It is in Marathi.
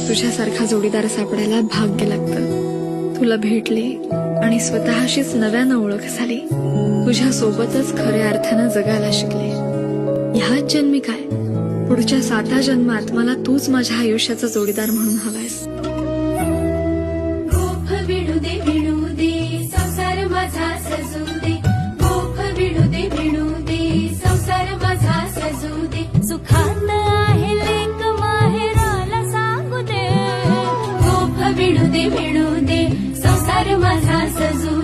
तुझ्यासारखा जोडीदार सापडायला भाग्य लागतं. तुला भेटले आणि स्वतःशीच नव्यानं ओळख झाली. तुझ्या सोबतच खऱ्या अर्थानं जगायला शिकले. ह्याच जन्मी काय, पुढच्या 7 जन्मात मला तूच माझ्या आयुष्याचा जोडीदार म्हणून हवायस. गोफ विणू दे संसार माझा सजू दे. गोफ विणू दे संसार माझा सजू दे. सुखात आहे लेक माहेराला सांगू दे. गोफ विणू दे संसार माझा सजू